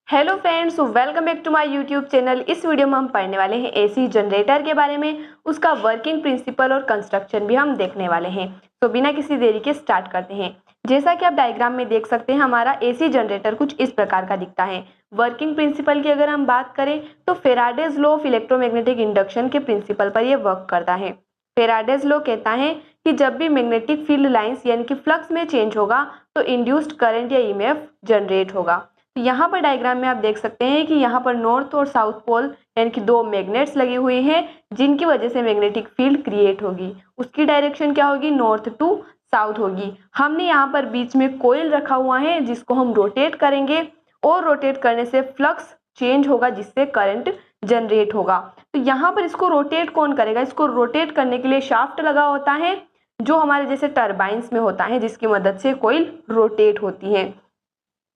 Hello friends, welcome back to my YouTube channel. इस video में हम पढ़ने वाले हैं एसी जनरेटर के बारे में, उसका वर्किंग प्रिंसिपल और कंस्ट्रक्शन भी हम देखने वाले हैं। तो बिना किसी देरी के स्टार्ट करते हैं। जैसा कि आप डायग्राम में देख सकते हैं, हमारा एसी जनरेटर कुछ इस प्रकार का दिखता है। वर्किंग प्रिंसिपल की अगर हम बात करें तो Faraday's law of electromagnetic induction के प्रिंसिपल पर यह वर्क करता है। फेराडेज लॉ कहता है कि जब भी मैग्नेटिक फील्ड लाइंस यानी कि फ्लक्स में चेंज होगा तो इंड्यूस्ड करंट या ईएमएफ जनरेट होगा। तो यहाँ पर डायग्राम में आप देख सकते हैं कि यहाँ पर नॉर्थ और साउथ पोल यानी कि दो मैग्नेट्स लगे हुए हैं, जिनकी वजह से मैग्नेटिक फील्ड क्रिएट होगी। उसकी डायरेक्शन क्या होगी? नॉर्थ टू साउथ होगी। हमने यहाँ पर बीच में कोयल रखा हुआ है जिसको हम रोटेट करेंगे और रोटेट करने से फ्लक्स चेंज होगा जिससे करंट जनरेट होगा। तो यहाँ पर इसको रोटेट कौन करेगा? इसको रोटेट करने के लिए शाफ्ट लगा होता है जो हमारे जैसे टर्बाइंस में होता है, जिसकी मदद से कोयल रोटेट होती है।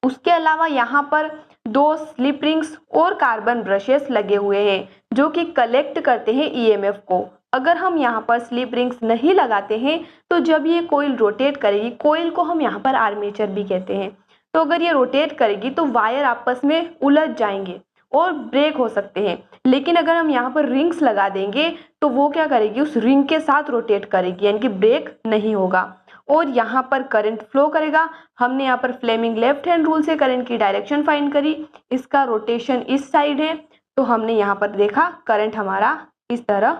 उसके अलावा यहाँ पर दो स्लिप रिंग्स और कार्बन ब्रशेस लगे हुए हैं जो कि कलेक्ट करते हैं ईएमएफ को। अगर हम यहाँ पर स्लिप रिंग्स नहीं लगाते हैं तो जब ये कोयल रोटेट करेगी, कोयल को हम यहाँ पर आर्मेचर भी कहते हैं, तो अगर ये रोटेट करेगी तो वायर आपस में उलझ जाएंगे और ब्रेक हो सकते हैं। लेकिन अगर हम यहाँ पर रिंग्स लगा देंगे तो वो क्या करेगी? उस रिंग के साथ रोटेट करेगी, यानी कि ब्रेक नहीं होगा और यहाँ पर करंट फ्लो करेगा। हमने यहाँ पर फ्लेमिंग लेफ्ट हैंड रूल से करंट की डायरेक्शन फाइंड करी। इसका रोटेशन इस साइड है, तो हमने यहाँ पर देखा करंट हमारा इस तरह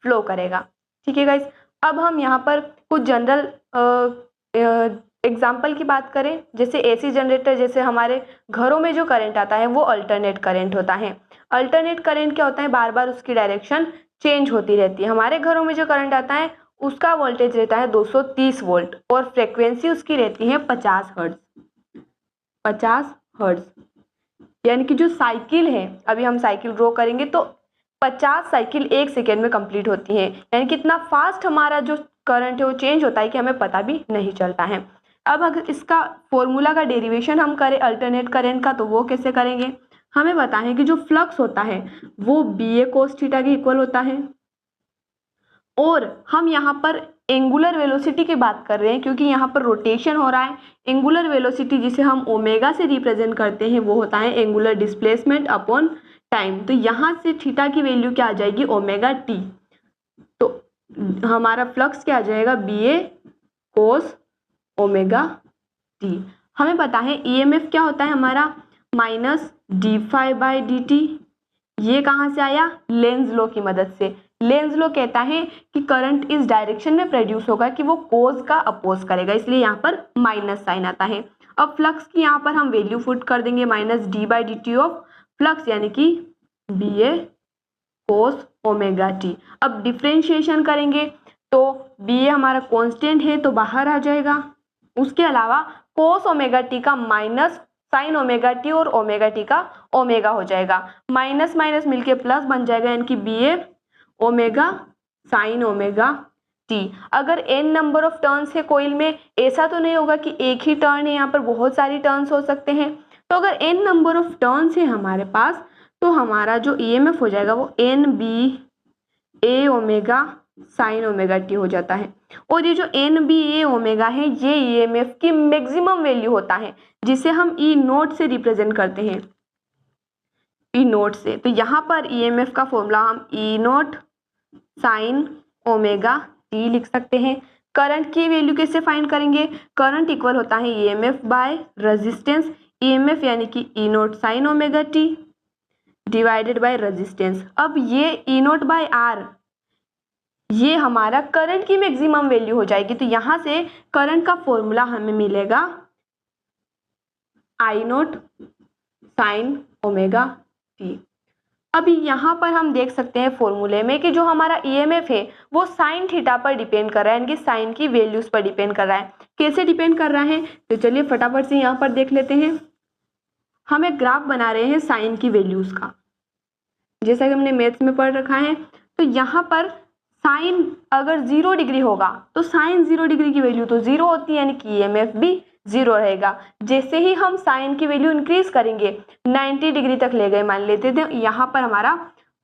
फ्लो करेगा। ठीक है गाइस, अब हम यहाँ पर कुछ जनरल एग्जाम्पल की बात करें। जैसे एसी जनरेटर, जैसे हमारे घरों में जो करंट आता है वो अल्टरनेट करंट होता है। अल्टरनेट करंट क्या होता है? बार बार उसकी डायरेक्शन चेंज होती रहती है। हमारे घरों में जो करंट आता है उसका वोल्टेज रहता है 230 वोल्ट और फ्रीक्वेंसी उसकी रहती है 50 हर्ट्ज। 50 हर्ट्ज यानी कि जो साइकिल है, अभी हम साइकिल ड्रॉ करेंगे तो 50 साइकिल एक सेकेंड में कंप्लीट होती है। यानी कि इतना फास्ट हमारा जो करंट है वो चेंज होता है कि हमें पता भी नहीं चलता है। अब अगर इसका फॉर्मूला का डेरिवेशन हम करें अल्टरनेट करंट का, तो वो कैसे करेंगे? हमें बताएं कि जो फ्लक्स होता है वो बी ए कोस थीटा के इक्वल होता है और हम यहाँ पर एंगुलर वेलोसिटी की बात कर रहे हैं क्योंकि यहाँ पर रोटेशन हो रहा है। एंगुलर वेलोसिटी जिसे हम ओमेगा से रिप्रेजेंट करते हैं वो होता है एंगुलर डिस्प्लेसमेंट अपॉन टाइम। तो यहाँ से थीटा की वैल्यू क्या आ जाएगी? Omega T. तो हमारा फ्लक्स क्या आ जाएगा? बी ए कोस ओमेगा टी। हमें पता है ईएमएफ क्या होता है हमारा? Minus D five by D T. ये कहाँ से आया? लेंज लॉ की मदद से। लेंज लॉ कहता है कि करंट इस डायरेक्शन में प्रोड्यूस होगा कि वो कोज का अपोज करेगा, इसलिए यहाँ पर माइनस साइन आता है। अब फ्लक्स की यहाँ पर हम वैल्यू पुट कर देंगे minus D by D T of flux, यानी कि बी ए कोस ओमेगा टी। अब डिफ्रेंशिएशन करेंगे तो बी ए हमारा कांस्टेंट है तो बाहर आ जाएगा। उसके अलावा कोस ओमेगा टी का माइनस साइन ओमेगा टी और ओमेगा टी का ओमेगा हो जाएगा। माइनस माइनस मिलके प्लस बन जाएगा, यानी कि बी ए ओमेगा साइन ओमेगा टी। अगर एन नंबर ऑफ टर्न्स है कोइल में, ऐसा तो नहीं होगा कि एक ही टर्न है, यहाँ पर बहुत सारी टर्न्स हो सकते हैं। तो अगर एन नंबर ऑफ टर्न्स है हमारे पास तो हमारा जो ईएमएफ हो जाएगा वो एन बी ए ओमेगा साइन ओमेगा टी हो जाता है। और ये जो एन बी ए ओमेगा है ये ईएमएफ की मैक्सिमम वैल्यू होता है जिसे हम ई नोट से रिप्रेजेंट करते हैं, ई नोट से। तो यहाँ पर ईएमएफ का फॉर्मूला हम ई नोट साइन ओमेगा टी लिख सकते हैं। करंट की वैल्यू कैसे फाइंड करेंगे? करंट इक्वल होता है ईएमएफ बाय रेजिस्टेंस। ईएमएफ यानी कि E naught sine omega T divided by resistance. अब ये ई नोट बाय आर ये हमारा करंट की मैक्सिमम वैल्यू हो जाएगी। तो यहाँ से करंट का फॉर्मूला हमें मिलेगा आई नोट साइन ओमेगा टी। अभी यहाँ पर हम देख सकते हैं फॉर्मूले में कि जो हमारा ईएमएफ है वो साइन थीटा पर डिपेंड कर रहा है, यानी कि साइन की वैल्यूज पर डिपेंड कर रहा है। कैसे डिपेंड कर रहा है? तो चलिए फटाफट से यहाँ पर देख लेते हैं। हम एक ग्राफ बना रहे हैं साइन की वैल्यूज का, जैसा कि हमने मैथ्स में पढ़ रखा है। तो यहाँ पर साइन अगर 0 डिग्री होगा तो साइन 0 डिग्री की वैल्यू तो 0 होती है, यानी कि ईएमएफ भी 0 रहेगा। जैसे ही हम साइन की वैल्यू इंक्रीज करेंगे 90 डिग्री तक ले गए, मान लेते थे यहाँ पर हमारा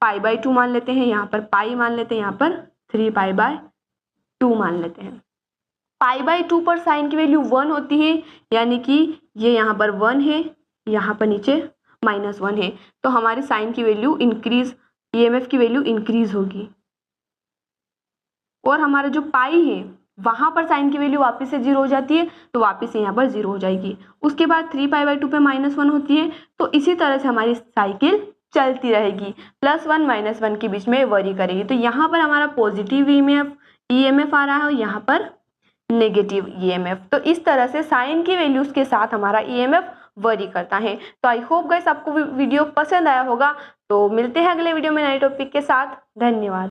पाई बाई 2 मान लेते हैं, यहाँ पर पाई मान लेते हैं, यहाँ पर 3 पाई बाय 2 मान लेते हैं। पाई बाई 2 पर साइन की वैल्यू 1 होती है, यानी कि ये यहाँ पर 1 है, यहाँ पर नीचे -1 है, तो हमारी साइन की वैल्यू इंक्रीज, ईएमएफ की वैल्यू इंक्रीज होगी। और हमारा जो पाई है वहाँ पर साइन की वैल्यू वापस से 0 हो जाती है, तो वापस से यहाँ पर 0 हो जाएगी। उसके बाद 3π/2 पे -1 होती है, तो इसी तरह से हमारी साइकिल चलती रहेगी, +1 -1 के बीच में वरी करेगी। तो यहाँ पर हमारा पॉजिटिव ईएमएफ आ रहा है और यहाँ पर नेगेटिव ईएमएफ। तो इस तरह से साइन की वैल्यूज के साथ हमारा ईएमएफ वरी करता है। तो आई होप गाइस आपको वीडियो पसंद आया होगा। तो मिलते हैं अगले वीडियो में नए टॉपिक के साथ। धन्यवाद।